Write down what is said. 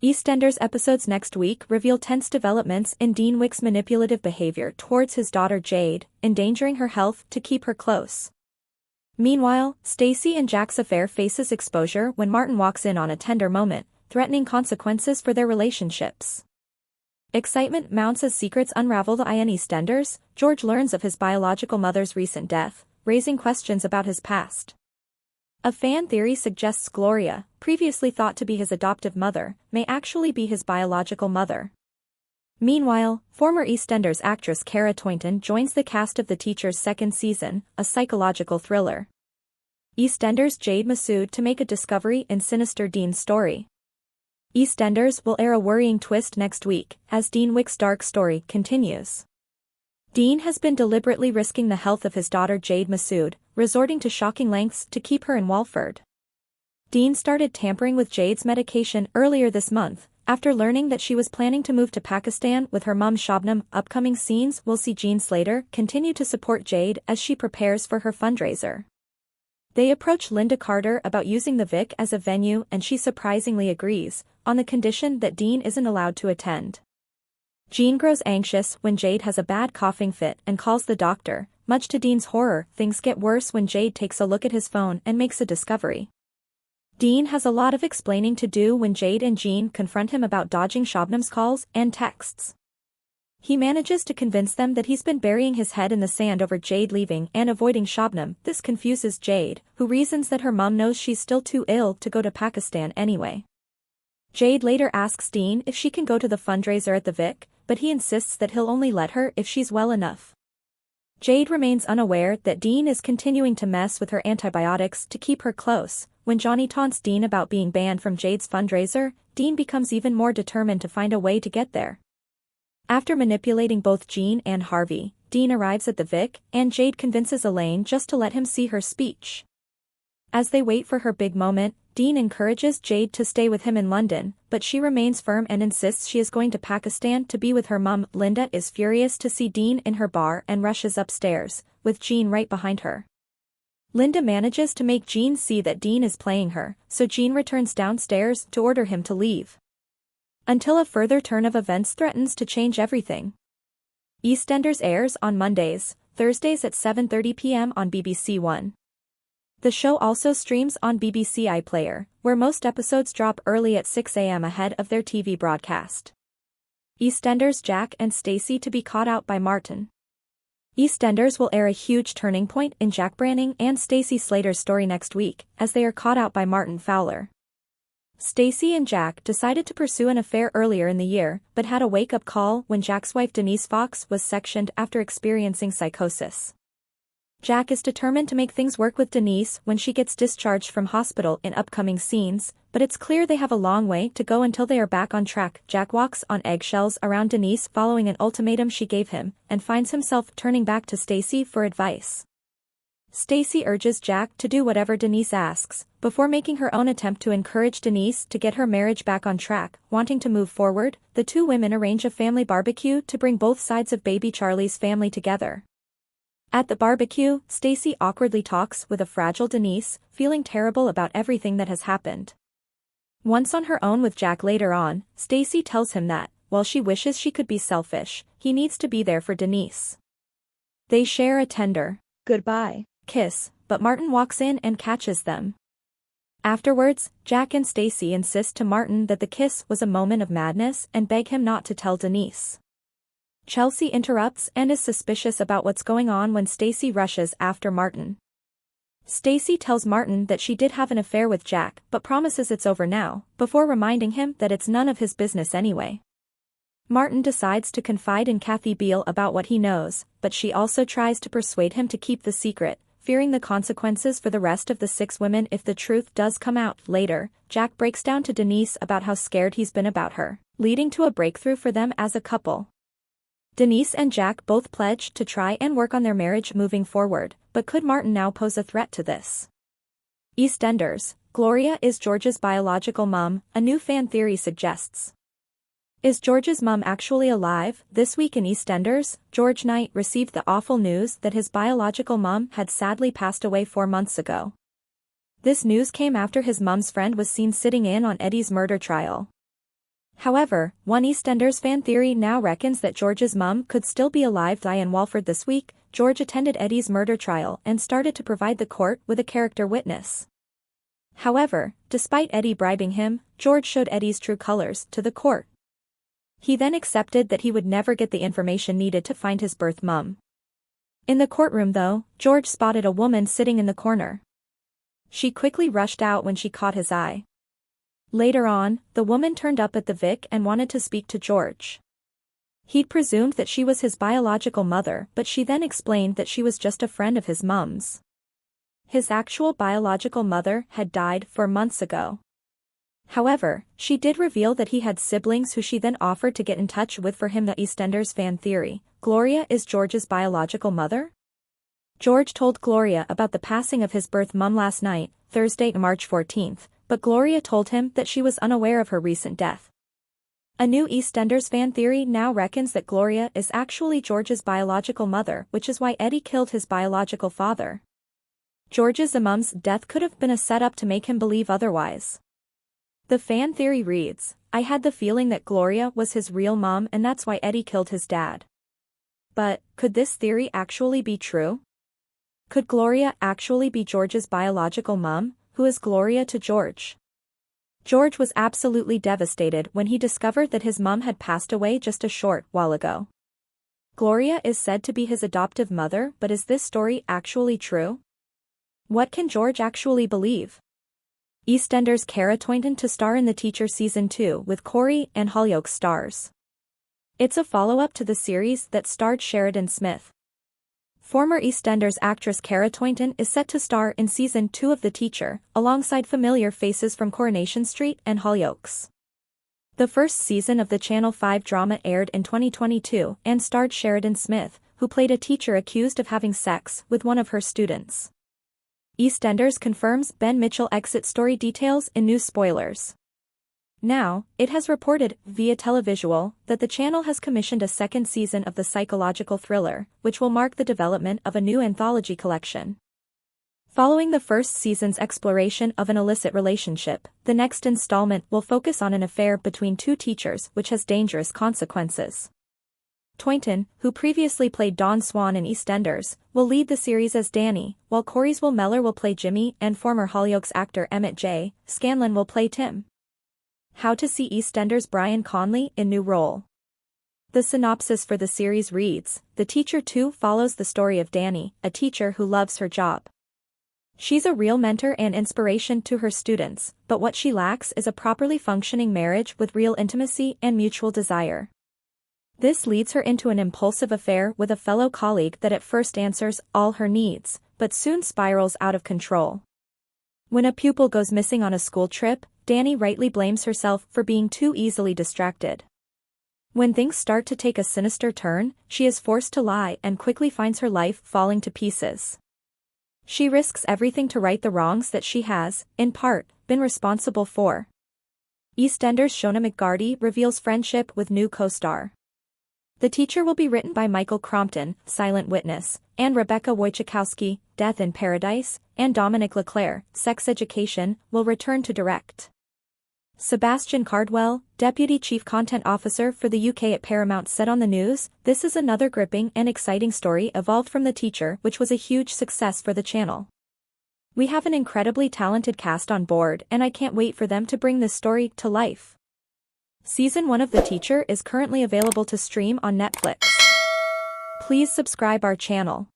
EastEnders episodes next week reveal tense developments in Dean Wick's manipulative behavior towards his daughter Jade, endangering her health to keep her close. Meanwhile, Stacy and Jack's affair faces exposure when Martin walks in on a tender moment, threatening consequences for their relationships. Excitement mounts as secrets unravel. In EastEnders, George learns of his biological mother's recent death, raising questions about his past. A fan theory suggests Gloria, previously thought to be his adoptive mother, may actually be his biological mother. Meanwhile, former EastEnders actress Cara Toynton joins the cast of The Teacher's second season, a psychological thriller. EastEnders Jade Massoud to make a discovery in sinister Dean's story. EastEnders will air a worrying twist next week, as Dean Wick's dark story continues. Dean has been deliberately risking the health of his daughter Jade Massoud, resorting to shocking lengths to keep her in Walford. Dean started tampering with Jade's medication earlier this month, after learning that she was planning to move to Pakistan with her mum Shabnam. Upcoming scenes will see Jean Slater continue to support Jade as she prepares for her fundraiser. They approach Linda Carter about using the Vic as a venue and she surprisingly agrees, on the condition that Dean isn't allowed to attend. Jean grows anxious when Jade has a bad coughing fit and calls the doctor. Much to Dean's horror, things get worse when Jade takes a look at his phone and makes a discovery. Dean has a lot of explaining to do when Jade and Jean confront him about dodging Shabnam's calls and texts. He manages to convince them that he's been burying his head in the sand over Jade leaving and avoiding Shabnam. This confuses Jade, who reasons that her mum knows she's still too ill to go to Pakistan anyway. Jade later asks Dean if she can go to the fundraiser at the Vic, but he insists that he'll only let her if she's well enough. Jade remains unaware that Dean is continuing to mess with her antibiotics to keep her close. When Johnny taunts Dean about being banned from Jade's fundraiser, Dean becomes even more determined to find a way to get there. After manipulating both Jean and Harvey, Dean arrives at the Vic, and Jade convinces Elaine just to let him see her speech. As they wait for her big moment, Dean encourages Jade to stay with him in London, but she remains firm and insists she is going to Pakistan to be with her mum. Linda is furious to see Dean in her bar and rushes upstairs, with Jean right behind her. Linda manages to make Jean see that Dean is playing her, so Jean returns downstairs to order him to leave. Until a further turn of events threatens to change everything. EastEnders airs on Mondays, Thursdays at 7:30 p.m. on BBC One. The show also streams on BBC iPlayer, where most episodes drop early at 6 a.m. ahead of their TV broadcast. EastEnders Jack and Stacy to be caught out by Martin. EastEnders will air a huge turning point in Jack Branning and Stacy Slater's story next week, as they are caught out by Martin Fowler. Stacy and Jack decided to pursue an affair earlier in the year, but had a wake-up call when Jack's wife Denise Fox was sectioned after experiencing psychosis. Jack is determined to make things work with Denise when she gets discharged from hospital in upcoming scenes, but it's clear they have a long way to go until they are back on track. Jack walks on eggshells around Denise following an ultimatum she gave him, and finds himself turning back to Stacy for advice. Stacy urges Jack to do whatever Denise asks, before making her own attempt to encourage Denise to get her marriage back on track. Wanting to move forward, the two women arrange a family barbecue to bring both sides of baby Charlie's family together. At the barbecue, Stacy awkwardly talks with a fragile Denise, feeling terrible about everything that has happened. Once on her own with Jack later on, Stacy tells him that, while she wishes she could be selfish, he needs to be there for Denise. They share a tender, goodbye, kiss, but Martin walks in and catches them. Afterwards, Jack and Stacy insist to Martin that the kiss was a moment of madness and beg him not to tell Denise. Chelsea interrupts and is suspicious about what's going on when Stacy rushes after Martin. Stacy tells Martin that she did have an affair with Jack but promises it's over now, before reminding him that it's none of his business anyway. Martin decides to confide in Kathy Beale about what he knows, but she also tries to persuade him to keep the secret, fearing the consequences for the rest of the 6 women if the truth does come out. Later, Jack breaks down to Denise about how scared he's been about her, leading to a breakthrough for them as a couple. Denise and Jack both pledge to try and work on their marriage moving forward, but could Martin now pose a threat to this? EastEnders, Gloria is George's biological mum, a new fan theory suggests. Is George's mum actually alive? This week in EastEnders, George Knight received the awful news that his biological mum had sadly passed away 4 months ago. This news came after his mum's friend was seen sitting in on Eddie's murder trial. However, one EastEnders fan theory now reckons that George's mum could still be alive. In Walford this week, George attended Eddie's murder trial and started to provide the court with a character witness. However, despite Eddie bribing him, George showed Eddie's true colors to the court. He then accepted that he would never get the information needed to find his birth mum. In the courtroom though, George spotted a woman sitting in the corner. She quickly rushed out when she caught his eye. Later on, the woman turned up at the Vic and wanted to speak to George. He'd presumed that she was his biological mother, but she then explained that she was just a friend of his mum's. His actual biological mother had died 4 months ago. However, she did reveal that he had siblings who she then offered to get in touch with for him. The EastEnders fan theory: Gloria is George's biological mother? George told Gloria about the passing of his birth mum last night, Thursday, March 14th, but Gloria told him that she was unaware of her recent death. A new EastEnders fan theory now reckons that Gloria is actually George's biological mother, which is why Eddie killed his biological father. George's mum's death could have been a setup to make him believe otherwise. The fan theory reads, "I had the feeling that Gloria was his real mom and that's why Eddie killed his dad." But, could this theory actually be true? Could Gloria actually be George's biological mom? Who is Gloria to George? George was absolutely devastated when he discovered that his mum had passed away just a short while ago. Gloria is said to be his adoptive mother, but is this story actually true? What can George actually believe? EastEnders Cara Toynton to star in The Teacher Season 2 with Corey and Hollyoaks stars. It's a follow-up to the series that starred Sheridan Smith. Former EastEnders actress Cara Toynton is set to star in Season 2 of The Teacher, alongside familiar faces from Coronation Street and Hollyoaks. The first season of the Channel 5 drama aired in 2022 and starred Sheridan Smith, who played a teacher accused of having sex with one of her students. EastEnders confirms Ben Mitchell exit story details in new spoilers. Now, it has reported, via Televisual, that the channel has commissioned a second season of the psychological thriller, which will mark the development of a new anthology collection. Following the first season's exploration of an illicit relationship, the next installment will focus on an affair between two teachers which has dangerous consequences. Toynton, who previously played Dawn Swan in EastEnders, will lead the series as Danny, while Corey's Will Mellor will play Jimmy and former Hollyoaks actor Emmett J. Scanlon will play Tim. How to see EastEnders' Brian Conley in new role. The synopsis for the series reads, The Teacher 2 follows the story of Danny, a teacher who loves her job. She's a real mentor and inspiration to her students, but what she lacks is a properly functioning marriage with real intimacy and mutual desire. This leads her into an impulsive affair with a fellow colleague that at first answers all her needs, but soon spirals out of control. When a pupil goes missing on a school trip, Danny rightly blames herself for being too easily distracted. When things start to take a sinister turn, she is forced to lie and quickly finds her life falling to pieces. She risks everything to right the wrongs that she has, in part, been responsible for. EastEnders Shona McGarty reveals friendship with new co-star. The Teacher will be written by Michael Crompton, Silent Witness, and Rebecca Wojciechowski, Death in Paradise, and Dominic Leclerc, Sex Education, will return to direct. Sebastian Cardwell, Deputy Chief Content Officer for the UK at Paramount, said on the news, "This is another gripping and exciting story evolved from The Teacher, which was a huge success for the channel. We have an incredibly talented cast on board and I can't wait for them to bring this story to life." Season 1 of The Teacher is currently available to stream on Netflix. Please subscribe our channel.